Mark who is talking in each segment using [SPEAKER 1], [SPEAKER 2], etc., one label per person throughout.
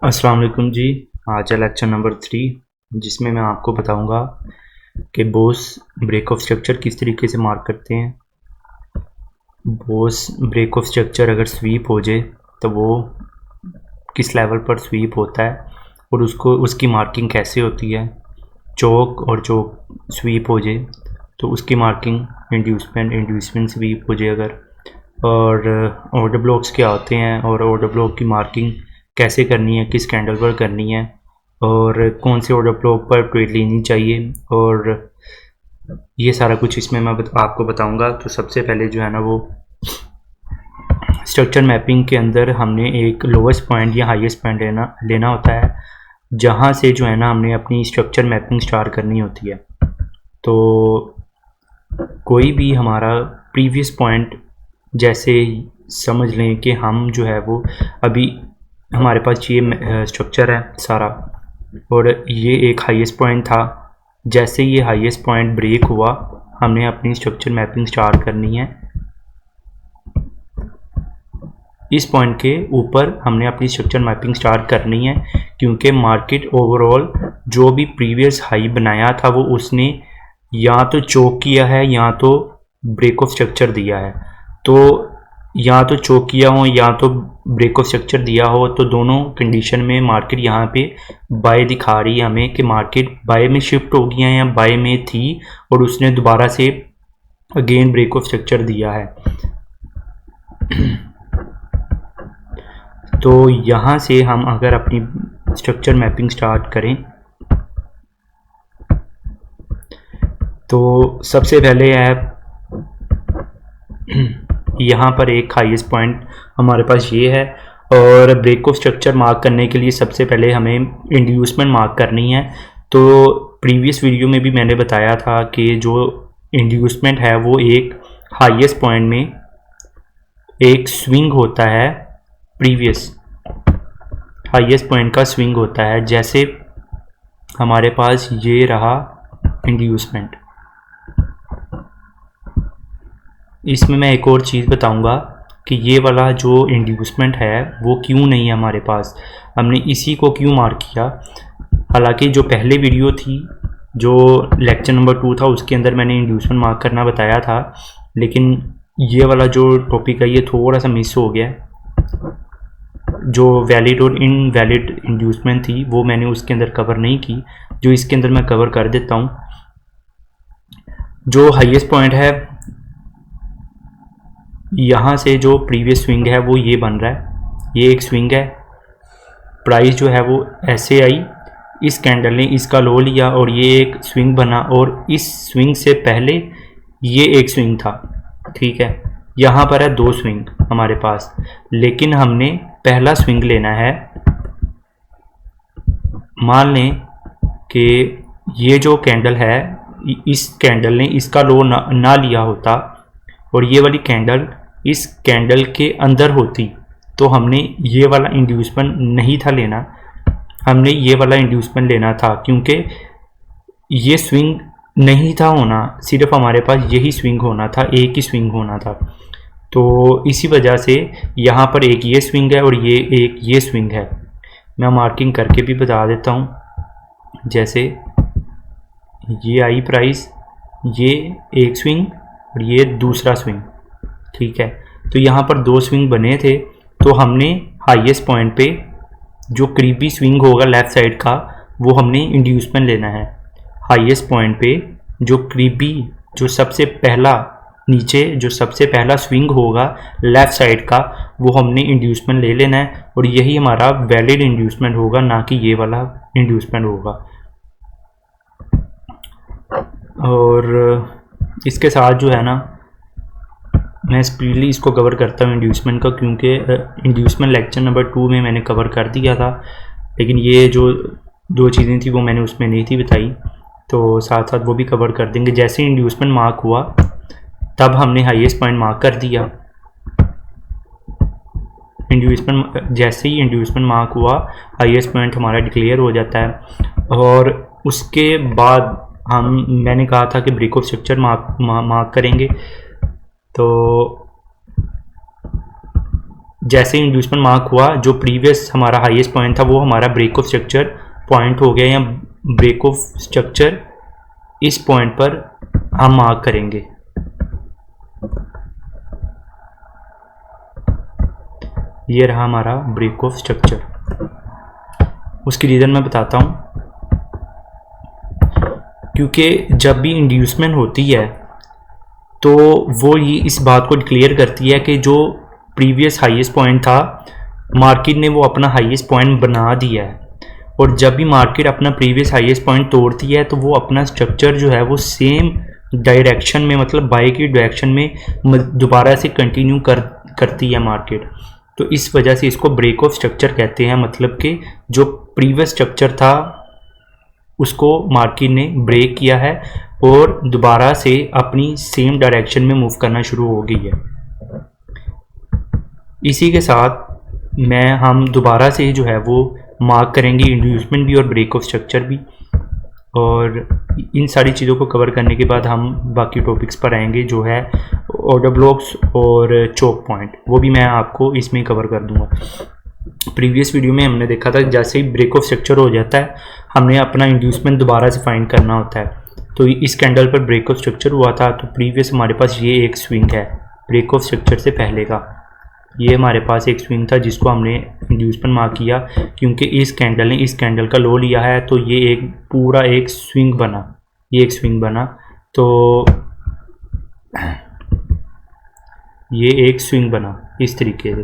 [SPEAKER 1] अस्सलाम वालेकुम जी। आज है लेक्चर नंबर 3 जिसमें मैं आपको बताऊंगा कि बोस ब्रेक ऑफ स्ट्रक्चर किस तरीके से मार्क करते हैं। बोस ब्रेक ऑफ स्ट्रक्चर अगर स्वीप हो जाए तो वो किस लेवल पर स्वीप होता है और उसकी मार्किंग कैसे होती है। चोक और चोक स्वीप हो जाए तो उसकी मार्किंग इंड्यूसमेंट स्वीप हो जाए अगर, और ऑर्डर ब्लॉक्स क्या होते हैं और ऑर्डर ब्लॉक की मार्किंग कैसे करनी है, किस कैंडल पर करनी है और कौन से ऑर्डर ब्लॉक पर ट्रेड लेनी चाहिए, और ये सारा कुछ इसमें मैं आपको बताऊंगा। तो सबसे पहले जो है ना वो स्ट्रक्चर मैपिंग के अंदर हमने एक लोवेस्ट पॉइंट या हाईएस्ट पॉइंट लेना होता है, जहाँ से जो है ना हमने अपनी स्ट्रक्चर मैपिंग स्टार्ट करनी होती है। तो कोई भी हमारा प्रीवियस पॉइंट, जैसे समझ लें कि हम जो है वो अभी हमारे पास ये स्ट्रक्चर है सारा और ये एक हाईएस्ट पॉइंट था। जैसे ये हाईएस्ट पॉइंट ब्रेक हुआ हमने अपनी स्ट्रक्चर मैपिंग स्टार्ट करनी है। इस पॉइंट के ऊपर हमने अपनी स्ट्रक्चर मैपिंग स्टार्ट करनी है, क्योंकि मार्केट ओवरऑल जो भी प्रीवियस हाई बनाया था वो उसने या तो चोक किया है या तो ब्रेक ऑफ स्ट्रक्चर दिया है। तो या तो चोक किया हो या तो ब्रेक ऑफ स्ट्रक्चर दिया हो, तो दोनों कंडीशन में मार्केट यहाँ पे बाय दिखा रही है हमें कि मार्केट बाय में शिफ्ट हो गया है या बाय में थी और उसने दोबारा से अगेन ब्रेक ऑफ स्ट्रक्चर दिया है। तो यहाँ से हम अगर अपनी स्ट्रक्चर मैपिंग स्टार्ट करें तो सबसे पहले है यहाँ पर एक हाईएस्ट पॉइंट हमारे पास ये है, और ब्रेक ऑफ स्ट्रक्चर मार्क करने के लिए सबसे पहले हमें इंड्यूसमेंट मार्क करनी है। तो प्रीवियस वीडियो में भी मैंने बताया था कि जो इंड्यूसमेंट है वो एक हाईएस्ट पॉइंट में एक स्विंग होता है, प्रीवियस हाईएस्ट पॉइंट का स्विंग होता है। जैसे हमारे पास ये रहा इंड्यूसमेंट। इसमें मैं एक और चीज़ बताऊंगा कि ये वाला जो इंड्यूसमेंट है वो क्यों नहीं है हमारे पास, हमने इसी को क्यों मार्क किया। हालांकि जो पहले वीडियो थी, जो लेक्चर नंबर 2 था, उसके अंदर मैंने इंड्यूसमेंट मार्क करना बताया था, लेकिन ये वाला जो टॉपिक है ये थोड़ा सा मिस हो गया। जो वैलिड और इनवैलिड इंड्यूसमेंट थी वो मैंने उसके अंदर कवर नहीं की, जो इसके अंदर मैं कवर कर देता हूँ। जो हाईएस्ट पॉइंट है यहाँ से जो प्रीवियस स्विंग है वो ये बन रहा है, ये एक स्विंग है। प्राइस जो है वो ऐसे आई, इस कैंडल ने इसका लो लिया और ये एक स्विंग बना, और इस स्विंग से पहले ये एक स्विंग था। ठीक है, यहाँ पर है 2 स्विंग हमारे पास, लेकिन हमने पहला स्विंग लेना है। मान लें कि ये जो कैंडल है, इस कैंडल ने इसका लो ना लिया होता और ये वाली कैंडल इस कैंडल के अंदर होती, तो हमने ये वाला इंड्यूसमेंट नहीं था लेना, हमने ये वाला इंड्यूसमेंट लेना था, क्योंकि ये स्विंग नहीं था होना, सिर्फ हमारे पास यही स्विंग होना था, एक ही स्विंग होना था। तो इसी वजह से यहाँ पर एक ये स्विंग है और ये स्विंग है। मैं मार्किंग करके भी बता देता हूँ। जैसे ये आई प्राइस, ये एक स्विंग और ये दूसरा स्विंग। ठीक है, तो यहाँ पर 2 स्विंग बने थे, तो हमने हाईएस्ट पॉइंट पे जो करीबी स्विंग होगा लेफ़्ट साइड का वो हमने इंड्यूसमेंट लेना है। हाईएस्ट पॉइंट पे जो करीबी, जो सबसे पहला नीचे जो सबसे पहला स्विंग होगा लेफ़्ट साइड का, वो हमने इंड्यूसमेंट ले लेना है, और यही हमारा वैलिड इंड्यूसमेंट होगा, ना कि ये वाला इंड्यूसमेंट होगा। और इसके साथ जो है ना मैं स्पीडली इसको कवर करता हूँ इंड्यूसमेंट का, क्योंकि इंड्यूसमेंट लेक्चर नंबर 2 में मैंने कवर कर दिया था, लेकिन ये जो 2 चीज़ें थी वो मैंने उसमें नहीं थी बताई, तो साथ साथ वो भी कवर कर देंगे। जैसे इंड्यूसमेंट मार्क हुआ तब हमने हाईएस्ट पॉइंट मार्क कर दिया। इंड्यूसमेंट जैसे ही इंड्यूसमेंट मार्क हुआ हाईएस्ट पॉइंट हमारा डिक्लेयर हो जाता है, और उसके बाद मैंने कहा था कि ब्रेक ऑफ स्ट्रक्चर मार्क करेंगे। तो जैसे इंड्यूसमेंट मार्क हुआ, जो प्रीवियस हमारा हाईएस्ट पॉइंट था वो हमारा ब्रेक ऑफ स्ट्रक्चर पॉइंट हो गया, या ब्रेक ऑफ स्ट्रक्चर इस पॉइंट पर हम मार्क करेंगे। ये रहा हमारा ब्रेक ऑफ स्ट्रक्चर। उसकी रीज़न मैं बताता हूँ, क्योंकि जब भी इंड्यूसमेंट होती है तो वो ये इस बात को डिक्लेयर करती है कि जो प्रीवियस हाईएस्ट पॉइंट था, मार्केट ने वो अपना हाईएस्ट पॉइंट बना दिया है। और जब भी मार्केट अपना प्रीवियस हाईएस्ट पॉइंट तोड़ती है तो वो अपना स्ट्रक्चर जो है वो सेम डायरेक्शन में, मतलब बाय की डायरेक्शन में दोबारा से कंटिन्यू करती है मार्केट। तो इस वजह से इसको ब्रेक ऑफ स्ट्रक्चर कहते हैं। मतलब कि जो प्रीवियस स्ट्रक्चर था उसको मार्केट ने ब्रेक किया है और दोबारा से अपनी सेम डायरेक्शन में मूव करना शुरू हो गई है। इसी के साथ हम दोबारा से जो है वो मार्क करेंगे इंड्यूसमेंट भी और ब्रेक ऑफ स्ट्रक्चर भी। और इन सारी चीज़ों को कवर करने के बाद हम बाकी टॉपिक्स पर आएंगे, जो है ऑर्डर ब्लॉक्स और चोक पॉइंट, वो भी मैं आपको इसमें कवर कर दूंगा। प्रीवियस वीडियो में हमने देखा था जैसे ही ब्रेक ऑफ स्ट्रक्चर हो जाता है हमने अपना इंड्यूसमेंट दोबारा से फाइंड करना होता है। तो इस कैंडल पर ब्रेक ऑफ स्ट्रक्चर हुआ था, तो प्रीवियस हमारे पास ये एक स्विंग है ब्रेक ऑफ स्ट्रक्चर से पहले का। ये हमारे पास एक स्विंग था जिसको हमने इंड्यूसमेंट मार्क किया, क्योंकि इस कैंडल ने इस कैंडल का लो लिया है, तो ये एक पूरा एक स्विंग बना, ये एक स्विंग बना। तो ये एक स्विंग बना इस तरीके से।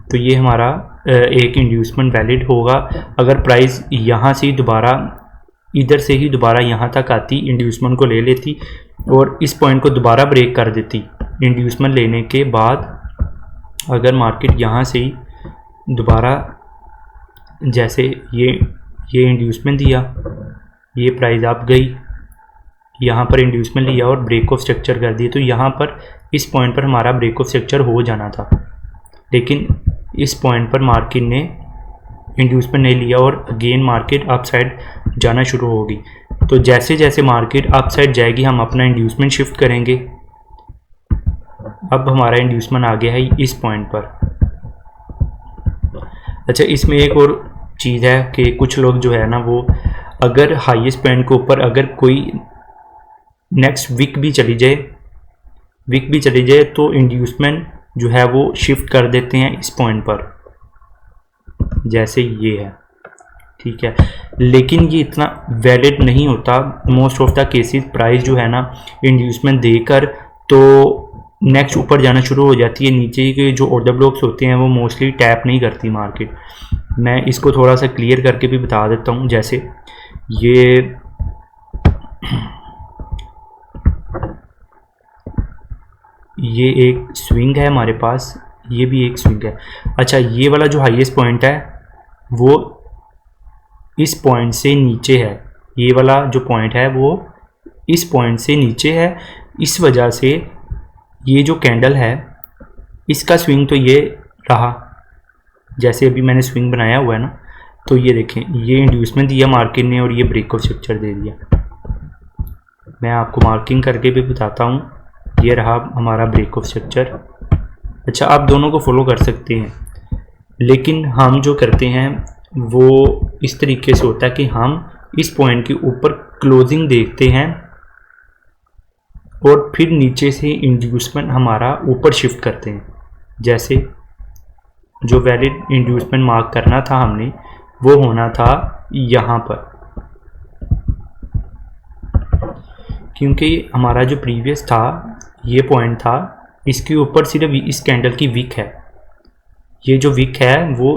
[SPEAKER 1] तो ये हमारा एक इंड्यूसमेंट वैलिड होगा अगर प्राइस यहाँ से दोबारा, इधर से ही दोबारा यहाँ तक आती, इंड्यूसमेंट को ले लेती और इस पॉइंट को दोबारा ब्रेक कर देती। इंड्यूसमेंट लेने के बाद अगर मार्केट यहाँ से ही दोबारा, जैसे ये इंड्यूसमेंट दिया, ये प्राइस आप गई, यहाँ पर इंड्यूसमेंट लिया और ब्रेक ऑफ स्ट्रक्चर कर दिए, तो यहाँ पर इस पॉइंट पर हमारा ब्रेक ऑफ स्ट्रक्चर हो जाना था। लेकिन इस पॉइंट पर मार्केट ने इंड्यूसमेंट नहीं लिया और अगेन मार्केट अप साइड जाना शुरू होगी। तो जैसे जैसे मार्केट अप साइड जाएगी हम अपना इंड्यूसमेंट शिफ्ट करेंगे। अब हमारा इंड्यूसमेंट आ गया है इस पॉइंट पर। अच्छा, इसमें एक और चीज़ है कि कुछ लोग जो है ना वो अगर हाईएस्ट पॉइंट के ऊपर अगर कोई नेक्स्ट वीक भी चली जाए तो इंड्यूसमेंट जो है वो शिफ्ट कर देते हैं इस पॉइंट पर, जैसे ये है, ठीक है। लेकिन ये इतना वैलिड नहीं होता। Most of the cases price जो है ना इंड्यूसमेंट देकर तो नेक्स्ट ऊपर जाना शुरू हो जाती है, नीचे के जो ऑर्डर ब्लॉक्स होते हैं वो मोस्टली टैप नहीं करती मार्केट। मैं इसको थोड़ा सा क्लियर करके भी बता देता हूँ। जैसे ये एक स्विंग है हमारे पास, ये भी एक स्विंग है। अच्छा, ये वाला जो हाईएस्ट पॉइंट है वो इस पॉइंट से नीचे है, ये वाला जो पॉइंट है वो इस पॉइंट से नीचे है। इस वजह से ये जो कैंडल है इसका स्विंग तो ये रहा, जैसे अभी मैंने स्विंग बनाया हुआ है ना, तो ये देखें, ये इंड्यूसमेंट दिया मार्केट ने और ये ब्रेक ऑफ स्ट्रक्चर दे दिया। मैं आपको मार्किंग करके भी बताता हूँ। ये रहा हमारा ब्रेक ऑफ स्ट्रक्चर। अच्छा, आप दोनों को फॉलो कर सकते हैं, लेकिन हम जो करते हैं वो इस तरीके से होता है कि हम इस पॉइंट के ऊपर क्लोजिंग देखते हैं और फिर नीचे से इंड्यूसमेंट हमारा ऊपर शिफ्ट करते हैं। जैसे जो वैलिड इंड्यूसमेंट मार्क करना था हमने वो होना था यहाँ पर, क्योंकि हमारा जो प्रीवियस था ये पॉइंट था, इसके ऊपर सिर्फ इस कैंडल की विक है। ये जो विक है वो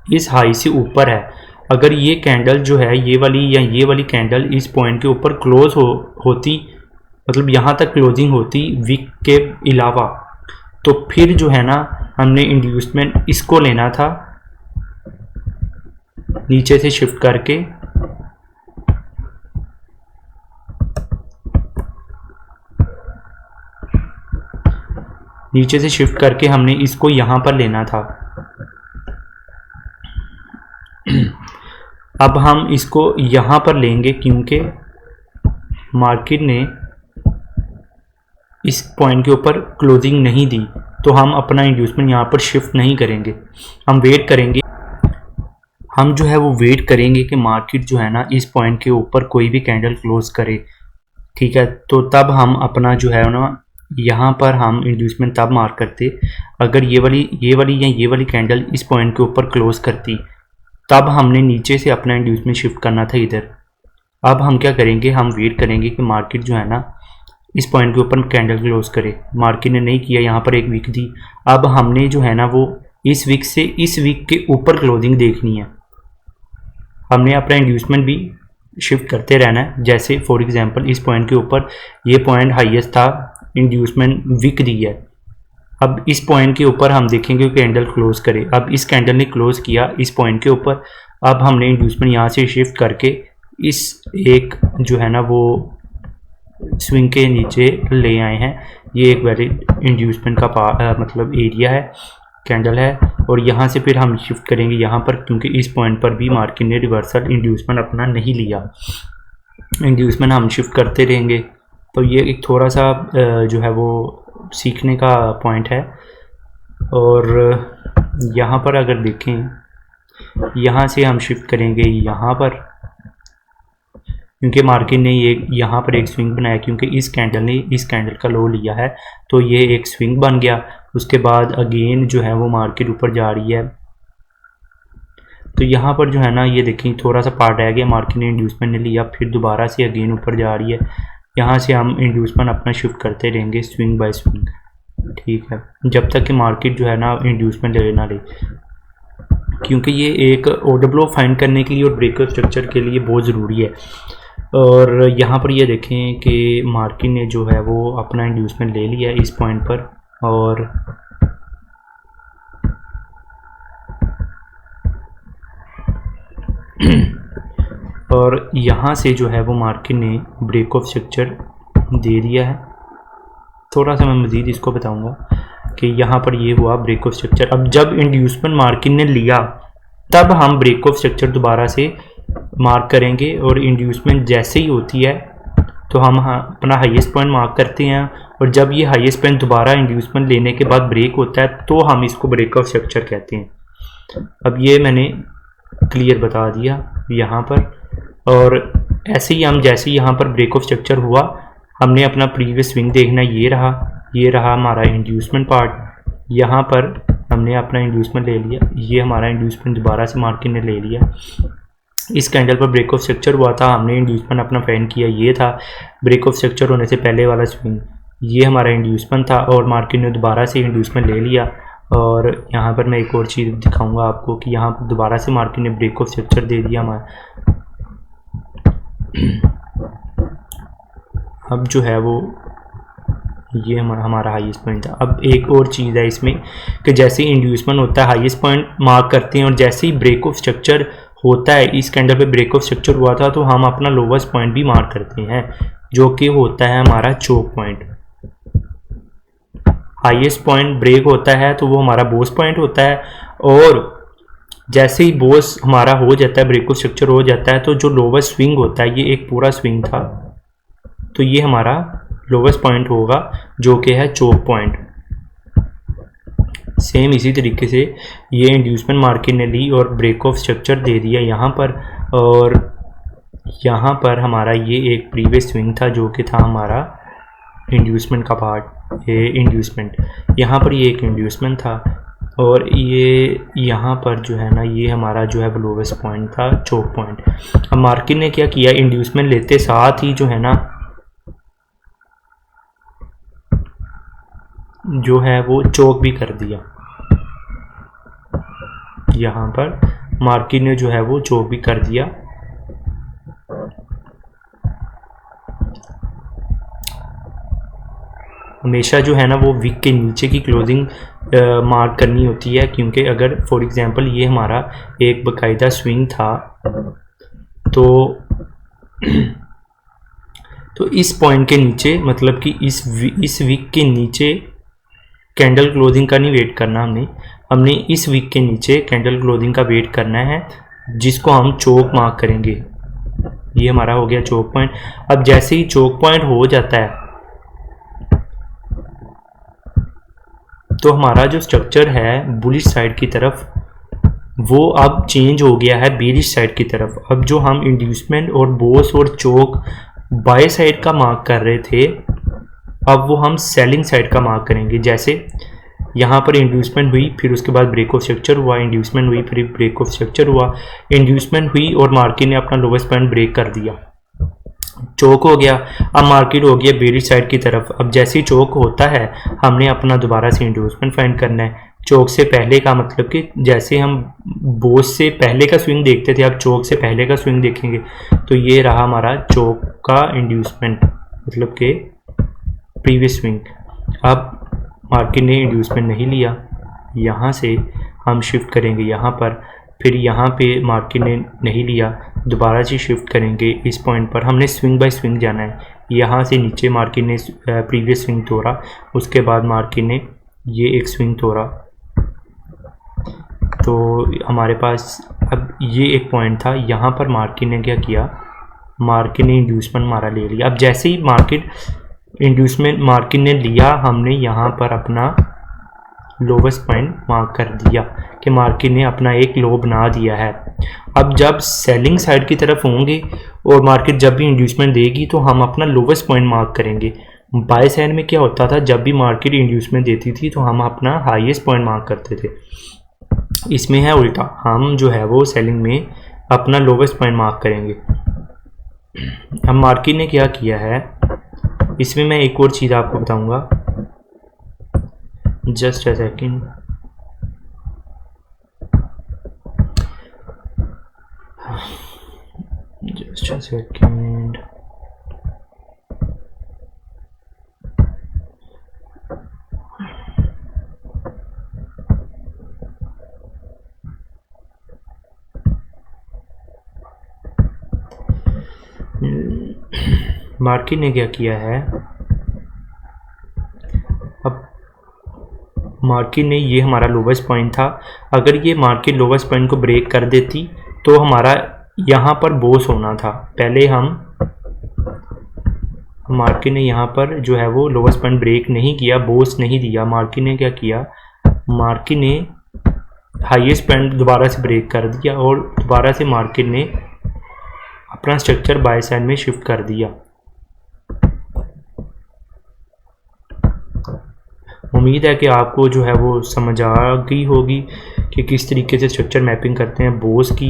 [SPEAKER 1] इस हाई से ऊपर है। अगर ये कैंडल जो है ये वाली या ये वाली कैंडल इस पॉइंट के ऊपर क्लोज होती, मतलब यहाँ तक क्लोजिंग होती विक के अलावा, तो फिर जो है ना हमने इंड्यूसमेंट इसको लेना था नीचे से शिफ्ट करके, नीचे से शिफ्ट करके हमने इसको यहाँ पर लेना था। अब हम इसको यहाँ पर लेंगे क्योंकि मार्केट ने इस पॉइंट के ऊपर क्लोजिंग नहीं दी, तो हम अपना इंड्यूसमेंट यहाँ पर शिफ्ट नहीं करेंगे, हम वेट करेंगे। हम जो है वो वेट करेंगे कि मार्केट जो है ना इस पॉइंट के ऊपर कोई भी कैंडल क्लोज करे, ठीक है। तो तब हम अपना जो है ना यहाँ पर हम इंड्यूसमेंट तब मार्क करते अगर ये वाली या ये वाली कैंडल इस पॉइंट के ऊपर क्लोज करती, तब हमने नीचे से अपना इंड्यूसमेंट शिफ्ट करना था इधर। अब हम क्या करेंगे, हम वेट करेंगे कि मार्केट जो है ना इस पॉइंट के ऊपर कैंडल क्लोज करे। मार्केट ने नहीं किया, यहाँ पर एक वीक दी। अब हमने जो है ना वो इस वीक से इस वीक के ऊपर क्लोजिंग देखनी है। हमने अपना इंड्यूसमेंट भी शिफ्ट करते रहना है। जैसे फॉर एग्जांपल इस पॉइंट के ऊपर ये पॉइंट हाईएस्ट था, इंड्यूसमेंट वीक दी है। अब इस पॉइंट के ऊपर हम देखेंगे कि कैंडल क्लोज करे। अब इस कैंडल ने क्लोज किया इस पॉइंट के ऊपर। अब हमने इंड्यूसमेंट यहाँ से शिफ्ट करके इस एक जो है ना वो स्विंग के नीचे ले आए हैं। ये एक वैलिड इंड्यूसमेंट का मतलब एरिया है, कैंडल है। और यहाँ से फिर हम शिफ्ट करेंगे यहाँ पर, क्योंकि इस पॉइंट पर भी मार्केट ने रिवर्सल इंड्यूसमेंट अपना नहीं लिया। इंड्यूसमेंट हम शिफ्ट करते रहेंगे। तो ये एक थोड़ा सा जो है वो सीखने का पॉइंट है। और यहाँ पर अगर देखें, यहाँ से हम शिफ्ट करेंगे यहाँ पर, क्योंकि मार्केट ने ये यहाँ पर एक स्विंग बनाया, क्योंकि इस कैंडल ने इस कैंडल का लो लिया है तो ये एक स्विंग बन गया। उसके बाद अगेन जो है वो मार्केट ऊपर जा रही है। तो यहाँ पर जो है ना ये देखें थोड़ा सा पार्ट रह गया, मार्केट ने इंड्यूसमेंट ने लिया, फिर दोबारा से अगेन ऊपर जा रही है। यहाँ से हम इंड्यूसमेंट अपना शिफ्ट करते रहेंगे स्विंग बाय स्विंग, ठीक है, जब तक कि मार्केट जो है ना इंड्यूसमेंट ले ना ले। क्योंकि ये एक ऑर्डर ब्लॉक फाइंड करने के लिए और ब्रेकअप स्ट्रक्चर के लिए बहुत ज़रूरी है। और यहाँ पर ये देखें कि मार्केट ने जो है वो अपना इंड्यूसमेंट ले लिया है इस पॉइंट पर। और यहाँ से जो है वो मार्केट ने ब्रेक ऑफ स्ट्रक्चर दे दिया है। थोड़ा सा मैं मज़ीद इसको बताऊंगा कि यहाँ पर ये हुआ ब्रेक ऑफ स्ट्रक्चर। अब जब इंड्यूसमेंट मार्केट ने लिया तब हम ब्रेक ऑफ स्ट्रक्चर दोबारा से मार्क करेंगे। और इंड्यूसमेंट जैसे ही होती है तो हम अपना हाईएस्ट पॉइंट मार्क करते हैं। और जब ये हाईएस्ट पॉइंट दोबारा इंड्यूसमेंट लेने के बाद ब्रेक होता है तो हम इसको ब्रेक ऑफ स्ट्रक्चर कहते हैं। अब ये मैंने क्लियर बता दिया यहाँ पर। और ऐसे ही हम जैसे ही यहाँ पर ब्रेक ऑफ स्ट्रक्चर हुआ, हमने अपना प्रीवियस स्विंग देखना, ये रहा हमारा इंड्यूसमेंट पार्ट। यहाँ पर हमने अपना इंड्यूसमेंट ले लिया, ये हमारा इंड्यूसमेंट दोबारा से मार्केट ने ले लिया। इस कैंडल पर ब्रेक ऑफ स्ट्रक्चर हुआ था, हमने इंड्यूसमेंट अपना फाइंड किया, ये था ब्रेक ऑफ स्ट्रक्चर होने से पहले वाला स्विंग, ये हमारा इंड्यूसमेंट था। और मार्केट ने दोबारा से इंड्यूसमेंट ले लिया। और यहाँ पर मैं एक और चीज़ दिखाऊंगा आपको कि यहाँ पर दोबारा से मार्केट ने ब्रेक ऑफ स्ट्रक्चर दे दिया हमारा। अब जो है वो ये हमारा हाईएस्ट पॉइंट था। अब एक और चीज़ है इसमें कि जैसे ही इंड्यूसमेंट होता है हाईएस्ट पॉइंट मार्क करते हैं, और जैसे ही ब्रेक ऑफ स्ट्रक्चर होता है, इस कैंडल पे ब्रेक ऑफ स्ट्रक्चर हुआ था तो हम अपना लोवेस्ट पॉइंट भी मार्क करते हैं, जो कि होता है हमारा choke point. Highest point break होता है तो वो हमारा बोस पॉइंट होता है। और जैसे ही बोस हमारा हो जाता है, ब्रेक ऑफ स्ट्रक्चर हो जाता है, तो जो लोवेस्ट स्विंग होता है, ये एक पूरा स्विंग था, तो ये हमारा लोवेस्ट पॉइंट होगा जो कि है चोक पॉइंट। सेम इसी तरीके से ये इंड्यूसमेंट मार्केट ने ली और ब्रेक ऑफ स्ट्रक्चर दे दिया यहाँ पर। और यहाँ पर हमारा ये एक प्रीवियस स्विंग था जो कि था हमारा इंड्यूसमेंट का पार्ट, ये इंड्यूसमेंट। यहाँ पर ये एक इंड्यूसमेंट था और ये यहाँ पर जो है ना ये हमारा जो है लोवेस्ट पॉइंट था, चोक पॉइंट। अब मार्केट ने क्या किया, इंड्यूसमेंट लेते साथ ही जो है ना जो है वो चोक भी कर दिया। यहाँ पर मार्केट ने जो है वो चोक भी कर दिया। हमेशा जो है ना वो विक के नीचे की क्लोजिंग मार्क करनी होती है, क्योंकि अगर फॉर एग्जांपल ये हमारा एक बाकायदा स्विंग था तो इस पॉइंट के नीचे, मतलब कि इस विक के नीचे कैंडल क्लोजिंग का नहीं वेट करना, हमने इस विक के नीचे कैंडल क्लोजिंग का वेट करना है, जिसको हम चोक मार्क करेंगे। ये हमारा हो गया चोक पॉइंट। अब जैसे ही चोक पॉइंट हो जाता है, तो हमारा जो स्ट्रक्चर है बुलिश साइड की तरफ वो अब चेंज हो गया है बेरिश साइड की तरफ। अब जो हम इंड्यूसमेंट और बोस और चोक बाय साइड का मार्क कर रहे थे, अब वो हम सेलिंग साइड का मार्क करेंगे। जैसे यहाँ पर इंड्यूसमेंट हुई, फिर उसके बाद ब्रेक ऑफ स्ट्रक्चर हुआ, इंड्यूसमेंट हुई, फिर ब्रेक ऑफ स्ट्रक्चर हुआ, इंड्यूसमेंट हुई और मार्केट ने अपना लोवेस्ट पॉइंट ब्रेक कर दिया, चोक हो गया। अब मार्केट हो गया बेरिश साइड की तरफ। अब जैसे ही चोक होता है हमने अपना दोबारा से इंड्यूसमेंट फाइंड करना है। चोक से पहले का मतलब कि जैसे हम बोस से पहले का स्विंग देखते थे, अब चोक से पहले का स्विंग देखेंगे। तो ये रहा हमारा चोक का इंड्यूसमेंट, मतलब कि प्रीवियस स्विंग। अब मार्केट ने इंड्यूसमेंट नहीं लिया, यहाँ से हम शिफ्ट करेंगे यहाँ पर, फिर यहाँ पे मार्केट ने नहीं लिया, दोबारा से शिफ्ट करेंगे इस पॉइंट पर। हमने स्विंग बाय स्विंग जाना है। यहाँ से नीचे मार्केट ने प्रीवियस स्विंग तोड़ा, उसके बाद मार्केट ने ये एक स्विंग तोड़ा। तो हमारे पास अब ये एक पॉइंट था, यहाँ पर मार्केट ने क्या किया, मार्केट ने इंड्यूसमेंट हमारा ले लिया। अब जैसे ही मार्केट इंड्यूसमेंट मार्केट ने लिया, हमने यहाँ पर अपना लोवेस्ट पॉइंट मार्क कर दिया कि मार्केट ने अपना एक लो बना दिया है। अब जब सेलिंग साइड की तरफ होंगे और मार्केट जब भी इंड्यूसमेंट देगी तो हम अपना लोवेस्ट पॉइंट मार्क करेंगे। बाय साइड में क्या होता था, जब भी मार्केट इंड्यूसमेंट देती थी तो हम अपना हाईएस्ट पॉइंट मार्क करते थे। इसमें है उल्टा, हम जो है वो सेलिंग में अपना लोवेस्ट पॉइंट मार्क करेंगे। अब मार्केट ने क्या किया है, इसमें मैं एक और चीज़ आपको बताऊंगा, just a second. Just a second. Market ने क्या किया है, अब मार्केट ने ये हमारा लोवेस्ट पॉइंट था, अगर ये मार्केट लोवेस्ट पॉइंट को ब्रेक कर देती तो हमारा यहाँ पर बोस होना था। पहले हम मार्केट ने यहाँ पर जो है वो लोवेस्ट पॉइंट ब्रेक नहीं किया, बोस नहीं दिया। मार्केट ने क्या किया, मार्केट ने हाईएस्ट पॉइंट दोबारा से ब्रेक कर दिया और दोबारा से मार्केट ने अपना स्ट्रक्चर बाय साइड में शिफ्ट कर दिया। उम्मीद है कि आपको जो है वो समझ आ गई होगी कि किस तरीके से स्ट्रक्चर मैपिंग करते हैं बोस की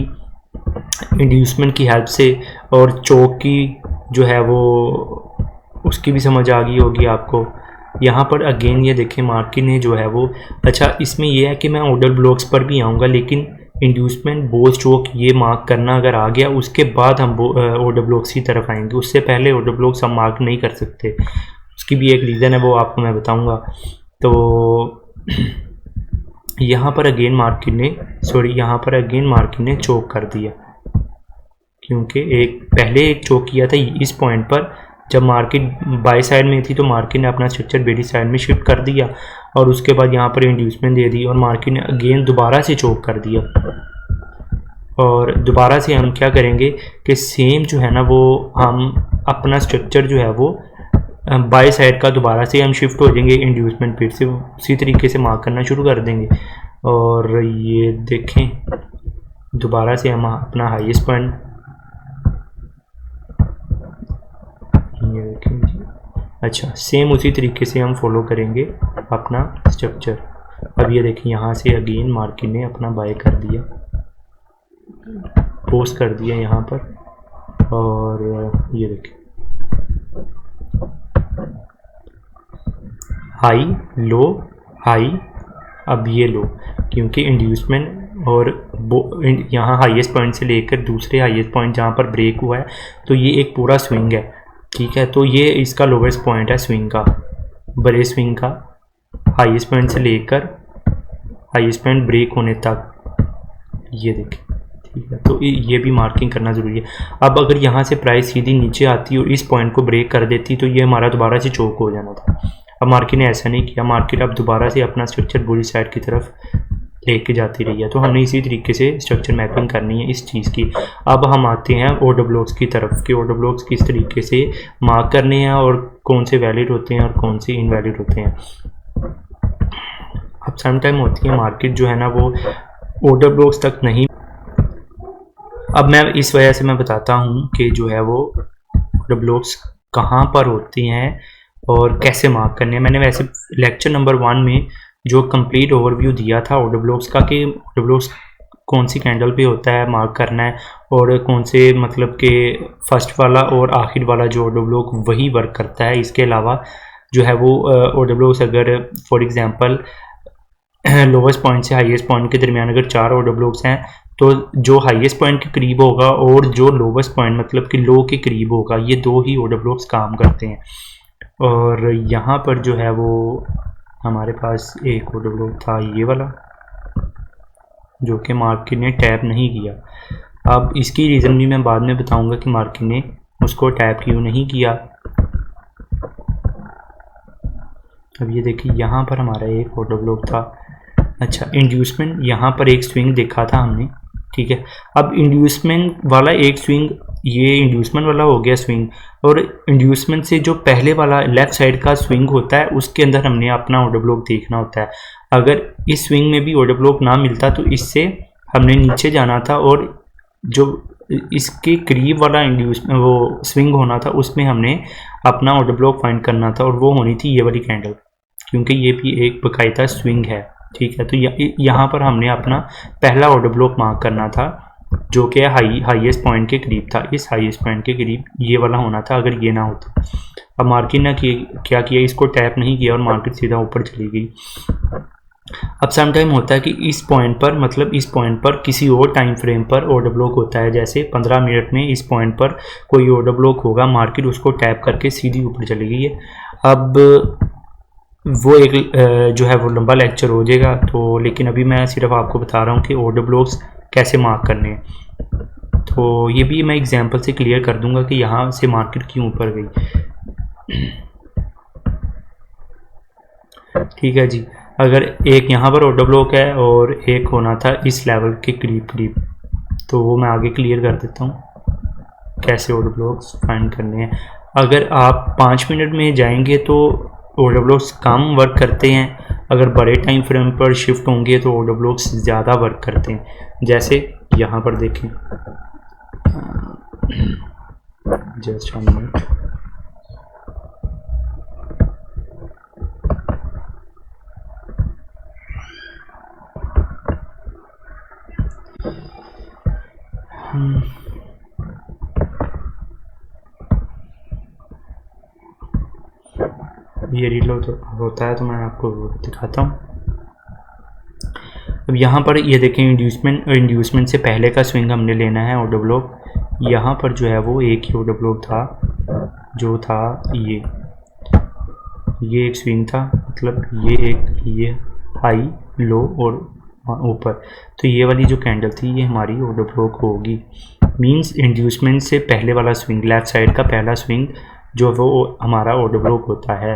[SPEAKER 1] इंड्यूसमेंट की हेल्प से, और चोक की जो है वो उसकी भी समझ आ गई होगी आपको। यहाँ पर अगेन ये देखें मार्केट ने जो है वो, अच्छा इसमें यह है कि मैं ऑर्डर ब्लॉक्स पर भी आऊँगा, लेकिन इंड्यूसमेंट बोस चोक ये मार्क करना अगर आ गया उसके बाद हम ऑर्डर ब्लॉक्स की तरफ आएंगे, उससे पहले ऑर्डर ब्लॉक्स हम मार्क नहीं कर सकते। उसकी भी एक रीज़न है, वो आपको मैं बताऊँगा। तो यहाँ पर अगेन मार्केट ने चोक कर दिया, क्योंकि पहले एक चोक किया था इस पॉइंट पर जब मार्केट बाय साइड में थी, तो मार्केट ने अपना स्ट्रक्चर बेरिश साइड में शिफ्ट कर दिया और उसके बाद यहाँ पर इंड्यूसमेंट दे दी और मार्केट ने अगेन दोबारा से चोक कर दिया। और दोबारा से हम क्या करेंगे कि सेम जो है ना वो हम अपना स्ट्रक्चर जो है वो बाय साइड का दोबारा से हम शिफ्ट हो जाएंगे, इंड्यूसमेंट फिर से उसी तरीके से मार्क करना शुरू कर देंगे। और ये देखें दोबारा से हम अपना हाईएस्ट पॉइंट, ये देखें जी, अच्छा सेम उसी तरीके से हम फॉलो करेंगे अपना स्ट्रक्चर। अब ये देखें यहाँ से अगेन मार्केट ने अपना बाय कर दिया, पोस्ट कर दिया यहाँ पर, और ये देखें हाई लो हाई, अब ये लो, क्योंकि इंड्यूसमेंट और यहाँ हाईएस्ट पॉइंट से लेकर दूसरे हाईएस्ट पॉइंट जहाँ पर ब्रेक हुआ है, तो ये एक पूरा स्विंग है, ठीक है। तो ये इसका लोवेस्ट पॉइंट है स्विंग का, बड़े स्विंग का, हाईएस्ट पॉइंट से लेकर हाईएस्ट पॉइंट ब्रेक होने तक, ये देखें, ठीक है। तो ये भी मार्किंग करना ज़रूरी है। अब अगर यहाँ से प्राइस सीधी नीचे आती और इस पॉइंट को ब्रेक कर देती तो ये हमारा दोबारा से चोक हो जाना था। अब मार्केट ने ऐसा नहीं किया, मार्केट अब दोबारा से अपना स्ट्रक्चर बुलिश साइड की तरफ लेके जाती रही है। तो हमने इसी तरीके से स्ट्रक्चर मैपिंग करनी है इस चीज़ की। अब हम आते हैं ऑर्डर ब्लॉक्स की तरफ कि ऑर्डर ब्लॉक्स किस तरीके से मार्क करने हैं और कौन से वैलिड होते हैं और कौन से इनवैलिड होते हैं। अब सम टाइम होती है मार्केट जो है ना वो ऑर्डर ब्लॉक्स तक नहीं। अब मैं इस वजह से मैं बताता हूँ कि जो है वो ऑर्डर ब्लॉक्स कहाँ पर होती हैं और कैसे मार्क करने हैं। मैंने वैसे लेक्चर नंबर 1 में जो कंप्लीट ओवरव्यू दिया था ऑर्डर ब्लॉक्स का कि ऑर्डर ब्लॉक्स कौन सी कैंडल पे होता है मार्क करना है और कौन से मतलब कि फर्स्ट वाला और आखिर वाला जो ऑर्डर ब्लॉक वही वर्क करता है। इसके अलावा जो है वो ऑर्डर ब्लॉक्स अगर फॉर एग्जांपल लोवेस्ट पॉइंट से हाईएस्ट पॉइंट के दरमियान अगर 4 ऑर्डर ब्लॉक्स हैं तो जो हाईएस्ट पॉइंट के करीब होगा और जो लोवेस्ट पॉइंट मतलब कि लो के करीब होगा ये 2 ही ऑर्डर ब्लॉक्स काम करते हैं। और यहाँ पर जो है वो हमारे पास एक ऑर्डर ब्लॉक था ये वाला जो कि मार्केट ने टैप नहीं किया। अब इसकी रीज़न भी मैं बाद में बताऊंगा कि मार्केट ने उसको टैप क्यों नहीं किया। अब ये देखिए यहाँ पर हमारा एक ऑर्डर ब्लॉक था। अच्छा, इंड्यूसमेंट यहाँ पर एक स्विंग देखा था हमने, ठीक है। अब इंड्यूसमेंट वाला एक स्विंग, ये इंड्यूसमेंट वाला हो गया स्विंग, और इंड्यूसमेंट से जो पहले वाला लेफ़्ट साइड का स्विंग होता है उसके अंदर हमने अपना ऑर्डर ब्लॉक देखना होता है। अगर इस स्विंग में भी ऑर्डर ब्लॉक ना मिलता तो इससे हमने नीचे जाना था और जो इसके करीब वाला वो स्विंग होना था उसमें हमने अपना ऑर्डर ब्लॉक फाइंड करना था और वो होनी थी ये वाली कैंडल, क्योंकि ये भी एक बाकायदा स्विंग है, ठीक है। तो यहाँ पर हमने अपना पहला ऑर्डर ब्लॉक मार्क करना था जो कि हाईएस्ट पॉइंट के करीब था। इस हाईएस्ट पॉइंट के करीब ये वाला होना था अगर ये ना होता। अब मार्केट ने क्या किया, इसको टैप नहीं किया और मार्केट सीधा ऊपर चली गई। अब सम टाइम होता है कि इस पॉइंट पर मतलब इस पॉइंट पर किसी और टाइम फ्रेम पर ऑर्डर ब्लॉक होता है, जैसे 15 मिनट में इस पॉइंट पर कोई ऑर्डर ब्लॉक होगा, मार्केट उसको टैप करके सीधी ऊपर चली गई है। अब वो एक जो है वो लंबा लेक्चर हो जाएगा, तो लेकिन अभी मैं सिर्फ आपको बता रहा हूँ कि ऑर्डर ब्लॉक्स कैसे मार्क करने हैं। तो ये भी मैं एग्जांपल से क्लियर कर दूंगा कि यहाँ से मार्केट क्यों ऊपर गई, ठीक है जी। अगर एक यहाँ पर ऑर्डर ब्लॉक है और एक होना था इस लेवल के करीब करीब, तो वो मैं आगे क्लियर कर देता हूँ कैसे ऑर्डर ब्लॉक्स फाइंड करने हैं। अगर आप 5 मिनट में जाएंगे तो ऑर्डर ब्लॉक्स कम वर्क करते हैं, अगर बड़े टाइम फ्रेम पर शिफ्ट होंगे तो ऑर्डर ब्लॉक्स ज़्यादा वर्क करते हैं। जैसे यहाँ पर देखें, जस्ट 1 मिनट, ये रीलोड तो होता है तो मैं आपको दिखाता हूँ। अब यहाँ पर ये देखें, इंड्यूसमेंट से पहले का स्विंग हमने लेना है ऑर्डर ब्लॉक। यहाँ पर जो है वो एक ही ऑर्डर ब्लॉक था जो था ये एक स्विंग था, मतलब ये हाई लो और ऊपर, तो ये वाली जो कैंडल थी ये हमारी ऑर्डर ब्लॉक होगी। मींस इंड्यूसमेंट से पहले वाला स्विंग, लेफ़्ट साइड का पहला स्विंग जो वो हमारा ऑर्डर ब्लॉक होता है।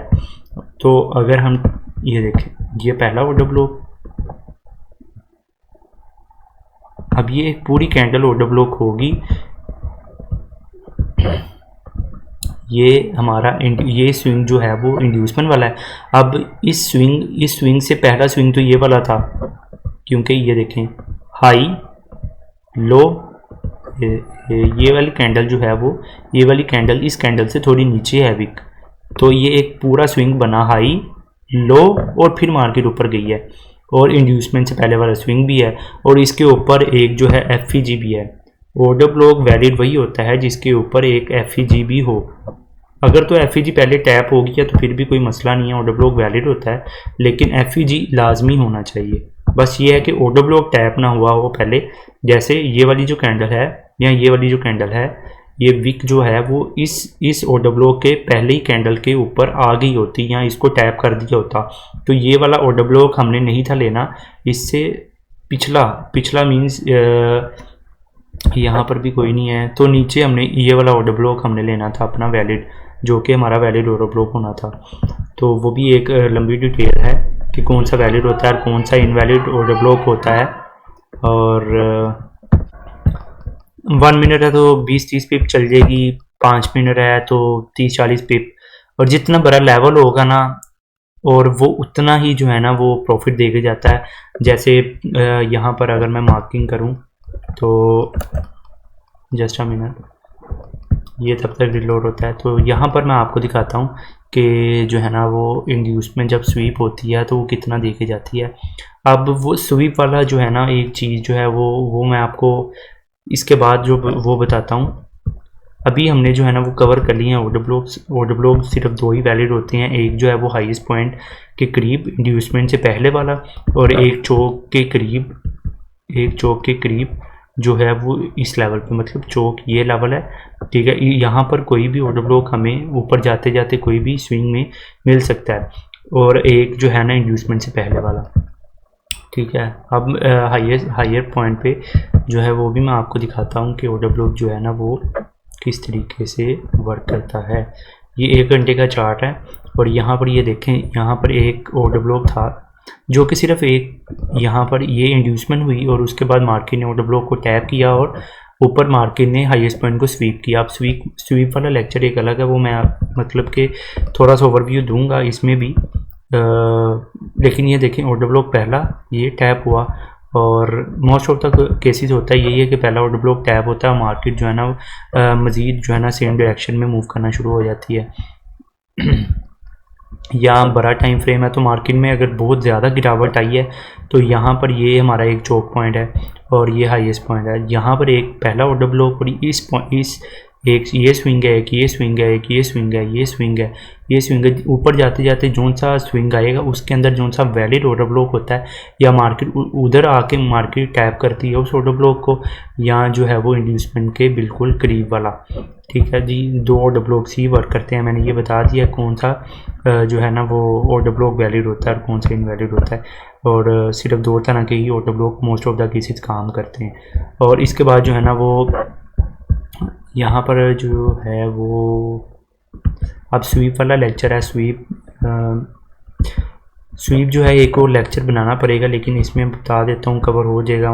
[SPEAKER 1] तो अगर हम ये देखें, ये पहला ऑर्डर ब्लॉक, अब ये एक पूरी कैंडल ऑर्डर ब्लॉक होगी। ये हमारा ये स्विंग जो है वो इंड्यूसमेंट वाला है। अब इस स्विंग से पहला स्विंग तो ये वाला था, क्योंकि ये देखें हाई लो, ये वाली कैंडल जो है वो, ये वाली कैंडल इस कैंडल से थोड़ी नीचे है विक, तो ये एक पूरा स्विंग बना हाई लो और फिर मार्केट ऊपर गई है। और इंड्यूसमेंट से पहले वाला स्विंग भी है और इसके ऊपर एक जो है एफईजी भी है। ऑर्डर ब्लॉक वैलिड वही होता है जिसके ऊपर एक एफईजी भी हो। अगर तो एफईजी पहले टैप हो गया तो फिर भी कोई मसला नहीं है, ऑर्डर ब्लॉक वैलिड होता है, लेकिन एफईजी लाजमी होना चाहिए। बस ये है कि ऑर्डर ब्लॉक टैप ना हुआ हो पहले, जैसे ये वाली जो कैंडल है या ये वाली जो कैंडल है, ये विक जो है वो इस ऑर्डर ब्लॉक के पहले ही कैंडल के ऊपर आ गई होती या इसको टैप कर दिया होता, तो ये वाला ऑर्डर ब्लॉक हमने नहीं था लेना। इससे पिछला मीन्स यहाँ पर भी कोई नहीं है, तो नीचे हमने ये वाला ऑर्डर ब्लॉक हमने लेना था अपना वैलिड, जो कि हमारा वैलिड ऑर्डर ब्लॉक होना था। तो वो भी एक लंबी डिटेल है कि कौन सा वैलिड होता है और कौन सा इनवैलिड ऑर्डर ब्लॉक होता है। और 1 मिनट है तो 20-30 पिप चल जाएगी, 5 मिनट है तो 30-40 पिप, और जितना बड़ा लेवल होगा ना और वो उतना ही जो है ना वो प्रॉफिट दे के जाता है। जैसे यहाँ पर अगर मैं मार्किंग करूँ तो जस्ट अ मिनट, ये तब तक रिलोड होता है। तो यहाँ पर मैं आपको दिखाता हूँ कि जो है ना वो इंड्यूसमेंट जब स्वीप होती है तो वो कितना दे के जाती है। अब वो स्वीप वाला जो है ना एक चीज़ जो है वो मैं आपको इसके बाद जो वो बताता हूँ। अभी हमने जो है ना वो कवर कर लिए हैं ऑर्डर ब्लॉक सिर्फ दो ही वैलिड होते हैं, एक जो है वो हाईएस्ट पॉइंट के करीब इंड्यूसमेंट से पहले वाला, और एक चौक के करीब जो है वो इस लेवल पे, मतलब चौक ये लेवल है, ठीक है। यहाँ पर कोई भी ऑर्डर ब्लॉक हमें ऊपर जाते जाते कोई भी स्विंग में मिल सकता है, और एक जो है ना इंड्यूसमेंट से पहले वाला, ठीक है। अब हायर पॉइंट पे जो है वो भी मैं आपको दिखाता हूँ कि ऑर्डर ब्लॉक जो है ना वो किस तरीके से वर्क करता है। ये 1 घंटे का चार्ट है, और यहाँ पर ये देखें, यहाँ पर एक ऑर्डर ब्लॉक था जो कि सिर्फ एक, यहाँ पर ये इंड्यूसमेंट हुई और उसके बाद मार्केट ने ऑर्डर ब्लॉक को टैप किया और ऊपर मार्केट ने हाईएस्ट पॉइंट को स्वीप किया। अब स्वीप वाला लेक्चर एक अलग है, वो मैं मतलब कि थोड़ा सा ओवरव्यू दूंगा इसमें भी। लेकिन ये देखें ऑर्डर ब्लॉक पहला ये टैप हुआ, और मोस्ट ऑफ द केसेस होता है यही है कि पहला ऑर्डर ब्लॉक टैप होता है, मार्केट जो है ना मज़ीद जो है ना सेम डायरेक्शन में मूव करना शुरू हो जाती है। या बड़ा टाइम फ्रेम है तो मार्केट में अगर बहुत ज़्यादा गिरावट आई है तो यहाँ पर ये हमारा एक चोक पॉइंट है और ये हाईएस्ट पॉइंट है। यहाँ पर एक पहला ऑर्डर ब्लॉक और इस एक ये स्विंग है, एक ये स्विंग है, एक ये स्विंग है, ये स्विंग है, ये स्विंग है। ऊपर जाते जाते जोन सा स्विंग आएगा उसके अंदर जोन सा वैलिड ऑर्डर ब्लॉक होता है, या मार्केट उधर आके मार्केट टैप करती है उस ऑर्डर ब्लॉक को, या जो है वो इंड्यूसमेंट के बिल्कुल करीब वाला, ठीक है जी। 2 ऑर्डर ब्लॉक्स ही वर्क करते हैं। मैंने ये बता दिया कौन सा जो है ना वो ऑर्डर ब्लॉक वैलिड होता है और कौन सा इनवैलिड होता है, और सिर्फ 2 तरह के ही order block most of the cases काम करते हैं। और इसके बाद जो है ना वो यहाँ पर जो है वो अब स्वीप वाला लेक्चर है। स्वीप जो है एक और लेक्चर बनाना पड़ेगा, लेकिन इसमें बता देता हूँ कवर हो जाएगा।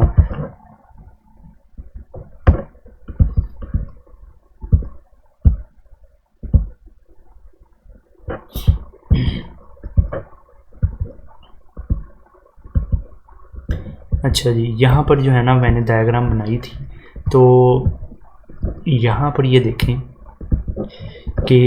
[SPEAKER 1] अच्छा जी, यहाँ पर जो है ना मैंने डायग्राम बनाई थी, तो यहाँ पर ये देखें कि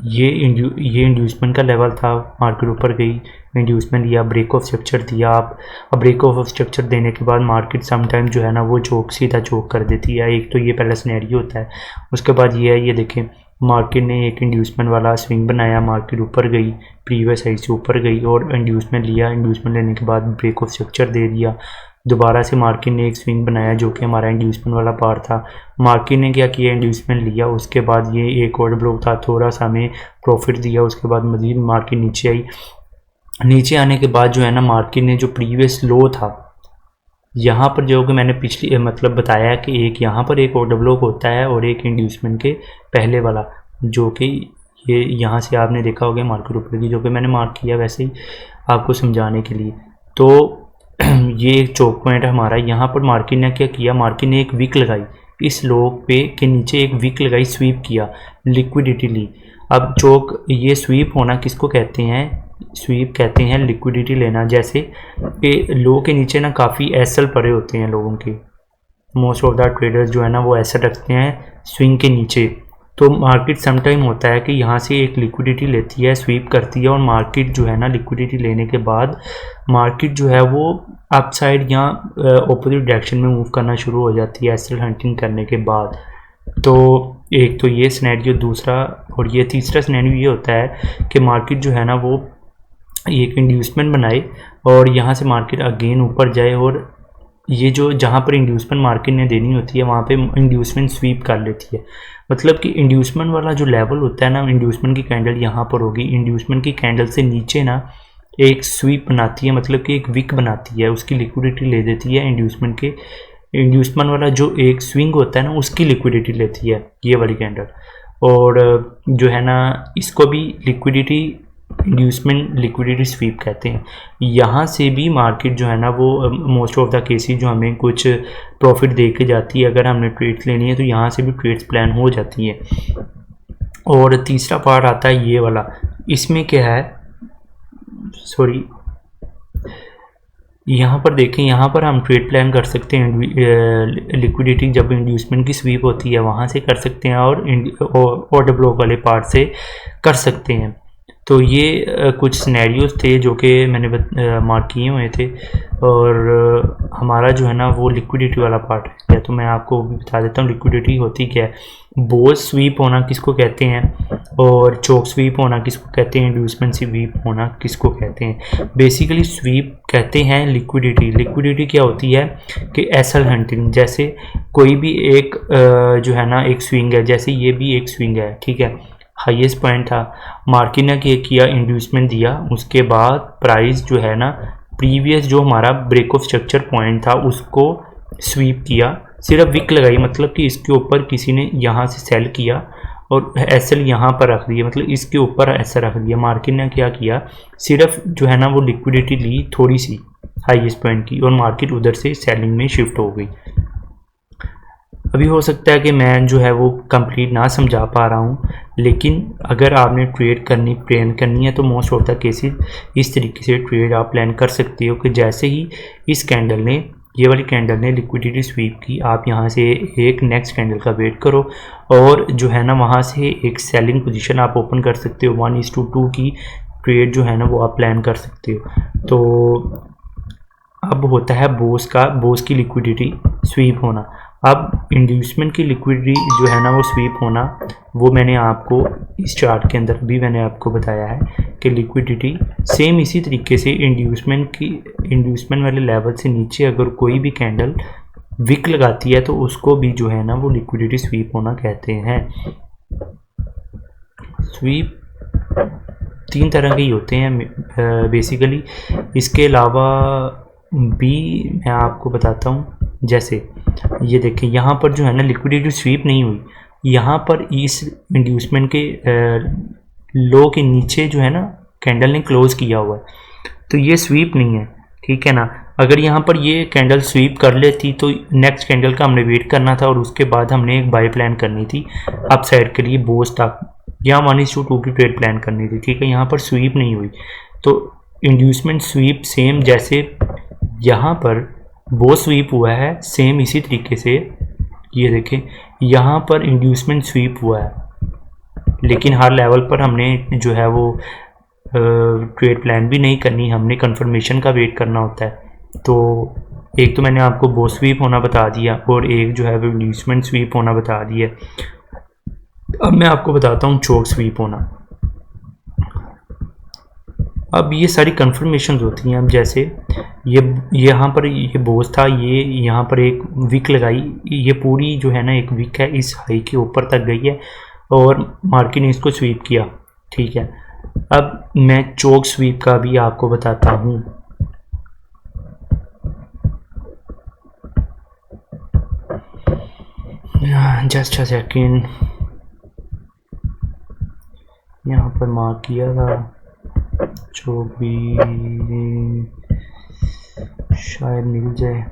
[SPEAKER 1] ये इंड्यूसमेंट का लेवल था, मार्केट ऊपर गई, इंड्यूसमेंट लिया, ब्रेक ऑफ स्ट्रक्चर दिया आप। अब ब्रेक ऑफ स्ट्रक्चर देने के बाद मार्केट समटाइम जो है ना वो सीधा चौक कर देती है। एक तो ये पहला सिनेरियो होता है। उसके बाद ये है, ये देखें मार्केट ने एक इंड्यूसमेंट वाला स्विंग बनाया, मार्केट ऊपर गई, प्रीवियस हाई से ऊपर गई और इंड्यूसमेंट लिया, इंड्यूसमेंट लेने के बाद ब्रेक ऑफ स्ट्रक्चर दे दिया। दोबारा से मार्केट ने एक स्विंग बनाया जो कि हमारा इंड्यूसमेंट वाला पार्ट था। मार्केट ने क्या किया, इंड्यूसमेंट लिया, उसके बाद ये एक ऑर्डर ब्लॉक था, थोड़ा सा हमें प्रॉफिट दिया। उसके बाद मज़ीद मार्केट नीचे आई। नीचे आने के बाद जो है ना मार्केट ने जो प्रीवियस लो था, यहाँ पर जो कि मैंने पिछली मतलब बताया कि एक यहाँ पर एक ऑर्डर ब्लॉक होता है और एक इंड्यूसमेंट के पहले वाला, जो कि ये यहाँ से आपने देखा होगा मार्केट ऊपर की, जो कि मैंने मार्क किया वैसे ही आपको समझाने के लिए। तो ये एक चौक पॉइंट है हमारा। यहाँ पर मार्केट ने क्या किया, मार्केट ने एक विक लगाई, इस लो पे के नीचे एक विक लगाई, स्वीप किया, लिक्विडिटी ली। अब चौक ये स्वीप होना किसको कहते हैं, स्वीप कहते हैं लिक्विडिटी लेना। जैसे कि लो के नीचे ना काफ़ी एसएल पड़े होते हैं लोगों के, मोस्ट ऑफ द ट्रेडर्स जो है ना वो एसएल रखते हैं स्विंग के नीचे। तो मार्केट समटाइम होता है कि यहाँ से एक लिक्विडिटी लेती है, स्वीप करती है, और मार्केट जो है ना लिक्विडिटी लेने के बाद मार्केट जो है वो अप साइड या ऑपोजिट डायरेक्शन में मूव करना शुरू हो जाती है एसएल हंटिंग करने के बाद। तो एक तो ये सिनेरियो, दूसरा और ये तीसरा सिनेरियो ये होता है कि मार्केट जो है ना वो एक इंड्यूसमेंट बनाए और यहाँ से मार्केट अगेन ऊपर जाए, और ये जो जहाँ पर इंड्यूसमेंट मार्केट ने देनी होती है वहाँ पे इंड्यूसमेंट स्वीप कर लेती है। मतलब कि इंड्यूसमेंट वाला जो लेवल होता है ना, इंड्यूसमेंट की कैंडल यहाँ पर होगी, इंड्यूसमेंट की कैंडल से नीचे ना एक स्वीप बनाती है, मतलब कि एक विक बनाती है, उसकी लिक्विडिटी ले देती है इंड्यूसमेंट के। इंड्यूसमेंट वाला जो एक स्विंग होता है ना उसकी लिक्विडिटी लेती है ये वाली कैंडल, और जो है ना इसको भी लिक्विडिटी इंड्यूसमेंट लिक्विडिटी स्वीप कहते हैं। यहाँ से भी मार्केट जो है ना वो मोस्ट ऑफ द केसेस जो हमें कुछ प्रॉफिट दे के जाती है, अगर हमने ट्रेड्स लेनी है तो यहाँ से भी ट्रेड्स प्लान हो जाती है। और तीसरा पार्ट आता है ये वाला, इसमें क्या है, सॉरी, यहाँ पर देखें, यहाँ पर हम ट्रेड प्लान कर सकते हैं। लिक्विडिटी जब इंड्यूसमेंट की स्वीप होती है वहाँ से कर सकते हैं, और ऑर्डर ब्लॉक वाले पार्ट से कर सकते हैं। तो ये कुछ सिनेरियोज थे जो कि मैंने मार्क किए हुए थे, और हमारा जो है ना वो लिक्विडिटी वाला पार्ट है। तो मैं आपको भी बता देता हूँ लिक्विडिटी होती क्या है। बोझ स्वीप होना किसको कहते हैं, और चोक स्वीप होना किसको कहते हैं, इंड्यूसमेंट स्वीप होना किसको कहते हैं। बेसिकली स्वीप कहते हैं लिक्विडिटी। लिक्विडिटी क्या होती है कि एसएल हंटिंग, जैसे कोई भी एक जो है ना एक स्विंग है, जैसे ये भी एक स्विंग है, ठीक है, हाईएस्ट पॉइंट था, मार्केट ने क्या किया, इंड्यूसमेंट दिया, उसके बाद प्राइस जो है ना प्रीवियस जो हमारा ब्रेक ऑफ स्ट्रक्चर पॉइंट था उसको स्वीप किया, सिर्फ विक लगाई, मतलब कि इसके ऊपर किसी ने यहाँ से सेल किया और एसएल यहाँ पर रख दिया, मतलब इसके ऊपर ऐसा रख दिया। मार्केट ने क्या किया, सिर्फ जो है ना वो लिक्विडिटी ली थोड़ी सी हाईएस्ट पॉइंट की, और मार्केट उधर से सेलिंग में शिफ्ट हो गई। अभी हो सकता है कि मैं जो है वो कंप्लीट ना समझा पा रहा हूँ, लेकिन अगर आपने ट्रेड करनी प्लान करनी है तो मोस्ट ऑफ द केसेस इस तरीके से ट्रेड आप प्लान कर सकते हो कि जैसे ही इस कैंडल ने, ये वाली कैंडल ने लिक्विडिटी स्वीप की, आप यहाँ से एक नेक्स्ट कैंडल का वेट करो, और जो है ना वहाँ से एक सेलिंग पोजीशन आप ओपन कर सकते हो। 1:2 की ट्रेड जो है ना वो आप प्लान कर सकते हो। तो अब होता है बोस की लिक्विडिटी स्वीप होना। अब इंड्यूसमेंट की लिक्विडिटी जो है ना वो स्वीप होना, वो मैंने आपको इस चार्ट के अंदर भी मैंने आपको बताया है कि लिक्विडिटी सेम इसी तरीके से इंड्यूसमेंट वाले लेवल से नीचे अगर कोई भी कैंडल विक लगाती है तो उसको भी जो है ना वो लिक्विडिटी स्वीप होना कहते हैं। स्वीप 3 तरह के ही होते हैं बेसिकली। इसके अलावा भी मैं आपको बताता हूँ, जैसे ये देखें, यहाँ पर जो है ना लिक्विडिटी स्वीप नहीं हुई, यहाँ पर इस इंड्यूसमेंट के लो के नीचे जो है ना कैंडल ने क्लोज किया हुआ है, तो ये स्वीप नहीं है, ठीक है ना। अगर यहाँ पर ये कैंडल स्वीप कर लेती तो नेक्स्ट कैंडल का हमने वेट करना था, और उसके बाद हमने एक बाय प्लान करनी थी अप साइड के लिए बोस था, यहाँ 1:2 की ट्रेड प्लान करनी थी, ठीक है। यहाँ पर स्वीप नहीं हुई, तो इंड्यूसमेंट स्वीप सेम जैसे यहाँ पर बोस स्वीप हुआ है, सेम इसी तरीके से ये देखें यहाँ पर इंड्यूसमेंट स्वीप हुआ है, लेकिन हर लेवल पर हमने जो है वो ट्रेड प्लान भी नहीं करनी, हमने कंफर्मेशन का वेट करना होता है। तो एक तो मैंने आपको बोस स्वीप होना बता दिया, और एक जो है वो इंड्यूसमेंट स्वीप होना बता दिया। अब मैं आपको बताता हूँ चोक स्वीप होना। अब ये सारी कंफर्मेशन होती हैं। अब जैसे ये यहाँ पर ये बोस था, ये यहाँ पर एक विक लगाई, ये पूरी जो है ना एक विक है इस हाई के ऊपर तक गई है, और मार्केट ने इसको स्वीप किया, ठीक है। अब मैं चोक स्वीप का भी आपको बताता हूँ। जस्ट अ सेकेंड, यहाँ पर मार्क किया था जो भी शायद मिल जाए।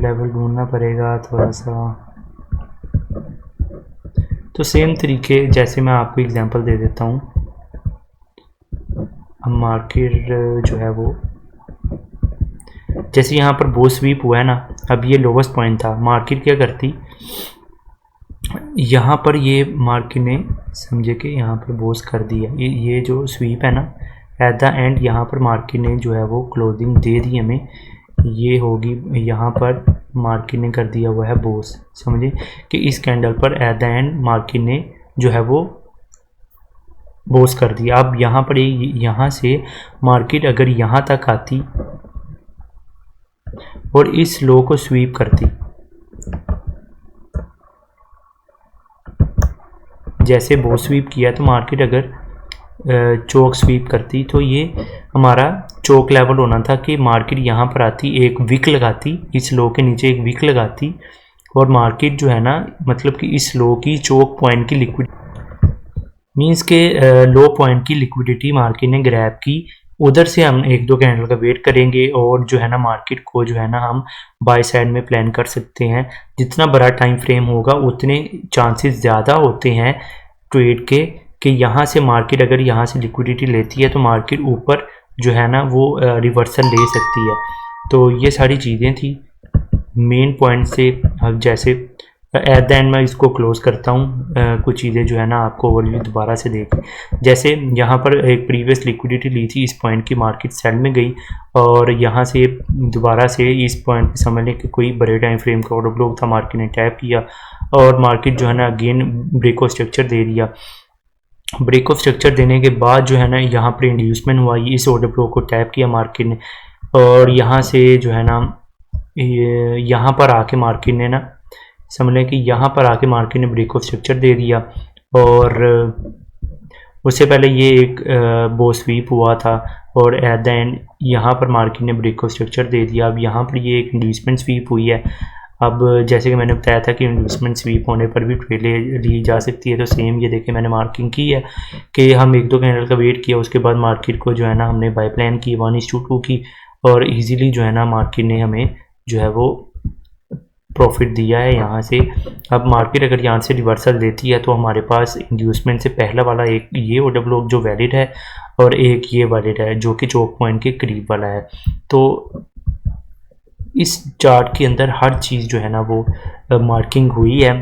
[SPEAKER 1] लेवल ढूंढना पड़ेगा थोड़ा सा। तो सेम तरीके जैसे मैं आपको एग्जांपल दे देता हूँ। अब मार्केट जो है वो जैसे यहाँ पर बोस स्वीप हुआ है ना, अब ये लोवेस्ट पॉइंट था, मार्केट क्या करती, यहाँ पर ये मार्केट ने समझे कि यहाँ पर बोस कर दिया, ये जो स्वीप है ना एट द एंड यहाँ पर मार्केट ने जो है वो क्लोजिंग दे दी हमें, ये होगी, यहाँ पर मार्केट ने कर दिया हुआ है बोस, समझे कि इस कैंडल पर एट द एंड मार्केट ने जो है वो बोस कर दिया। अब यहाँ पर यहाँ से मार्केट अगर यहाँ तक आती और इस लो को स्वीप करती, जैसे बोस स्वीप किया, तो मार्केट अगर चोक स्वीप करती तो ये हमारा चोक लेवल होना था कि मार्केट यहाँ पर आती, एक विक लगाती, इस लो के नीचे एक विक लगाती, और मार्केट जो है ना मतलब कि इस लो की चोक पॉइंट की लिक्विड मींस के लो पॉइंट की लिक्विडिटी मार्केट ने ग्रैब की उधर से हम 1-2 कैंडल का वेट करेंगे और जो है ना मार्केट को जो है ना हम बाय साइड में प्लान कर सकते हैं। जितना बड़ा टाइम फ्रेम होगा उतने चांसेस ज़्यादा होते हैं ट्रेड के कि यहाँ से मार्केट अगर यहाँ से लिक्विडिटी लेती है तो मार्केट ऊपर जो है ना वो रिवर्सल ले सकती है। तो ये सारी चीज़ें थी मेन पॉइंट से। जैसे एट द एंड मैं इसको क्लोज़ करता हूँ। कुछ चीज़ें जो है ना आपको ओवरव्यू दोबारा से देख, जैसे यहाँ पर एक प्रीवियस लिक्विडिटी ली थी, इस पॉइंट की मार्केट सेल में गई और यहाँ से दोबारा से इस पॉइंट पे समझ लें कि कोई बड़े टाइम फ्रेम का ऑर्डर ब्लॉक था, मार्केट ने टैप किया और मार्केट जो है ना अगेन ब्रेक ऑफ स्ट्रक्चर दे दिया। ब्रेक ऑफ स्ट्रक्चर देने के बाद जो है ना यहाँ पर इंड्यूसमेंट हुआ, इस ऑर्डर ब्लॉक को टैप किया मार्केट ने और यहाँ से जो है ना यहाँ पर आके मार्केट ने ना समझ लें कि यहाँ पर आके मार्केट ने ब्रेक ऑफ स्ट्रक्चर दे दिया और उससे पहले ये एक बो स्वीप हुआ था और एट द एंड यहाँ पर मार्केट ने ब्रेक ऑफ स्ट्रक्चर दे दिया। अब यहाँ पर ये एक इंड्यूसमेंट स्वीप हुई है। अब जैसे कि मैंने बताया था कि इंड्यूसमेंट स्वीप होने पर भी ट्रेड ली जा सकती है, तो सेम ये देखिए मैंने मार्किंग की है कि हम 1-2 कैंडल का वेट किया, उसके बाद मार्केट को जो है ना हमने बाय प्लान की 1:2 की और ईजिली जो है ना मार्केट ने हमें जो है वो प्रॉफिट दिया है यहाँ से। अब मार्केट अगर यहाँ से रिवर्सल देती है तो हमारे पास इंड्यूसमेंट से पहला वाला एक ये ऑर्डर ब्लॉक जो वैलिड है और एक ये वैलिड है जो कि चोक पॉइंट के करीब वाला है। तो इस चार्ट के अंदर हर चीज़ जो है ना वो मार्किंग हुई है।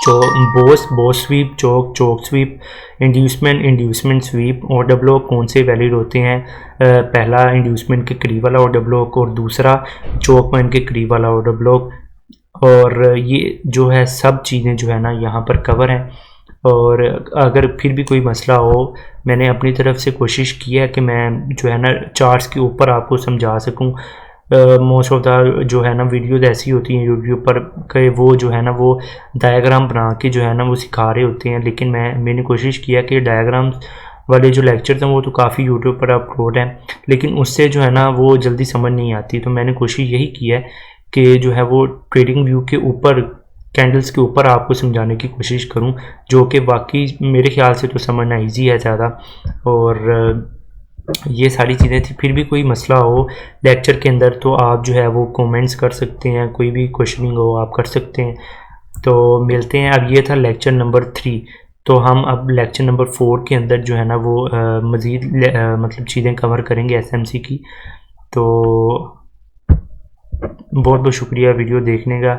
[SPEAKER 1] Bose sweep, choke sweep, inducement sweep, order block कौन से वैलिड होते हैं, पहला इंड्यूसमेंट के करीब वाला ऑर्डर ब्लॉक और दूसरा चोक पॉइंट के करीब वाला ऑर्डर ब्लॉक। और ये जो है सब चीज़ें जो है ना यहाँ पर कवर हैं। और अगर फिर भी कोई मसला हो, मैंने अपनी तरफ से कोशिश की है कि मैं जो है ना चार्ट्स के ऊपर आपको समझा सकूं। मोस्ट ऑफ द जो है ना वीडियोज़ ऐसी होती हैं यूट्यूब पर कि वो जो है ना वो डायग्राम बना के जो है ना वो सिखा रहे होते हैं, लेकिन मैंने कोशिश किया कि डायग्राम्स वाले जो लेक्चर्स हैं वो तो काफ़ी यूट्यूब पर अपलोड हैं, लेकिन उससे जो है ना वो जल्दी समझ नहीं आती। तो मैंने कोशिश यही की है कि जो है वो ट्रेडिंग व्यू के ऊपर, कैंडल्स के ऊपर आपको समझाने की कोशिश करूं, जो कि वाकई मेरे ख्याल से तो समझना इजी है ज़्यादा। और ये सारी चीज़ें थी। फिर भी कोई मसला हो लेक्चर के अंदर तो आप जो है वो कमेंट्स कर सकते हैं, कोई भी क्वेश्चनिंग हो आप कर सकते हैं। तो मिलते हैं। अब ये था लेक्चर नंबर 3, तो हम अब लेक्चर नंबर 4 के अंदर जो है ना वो मज़ीद मतलब चीज़ें कवर करेंगे एसएमसी की। तो बहुत बहुत शुक्रिया वीडियो देखने का।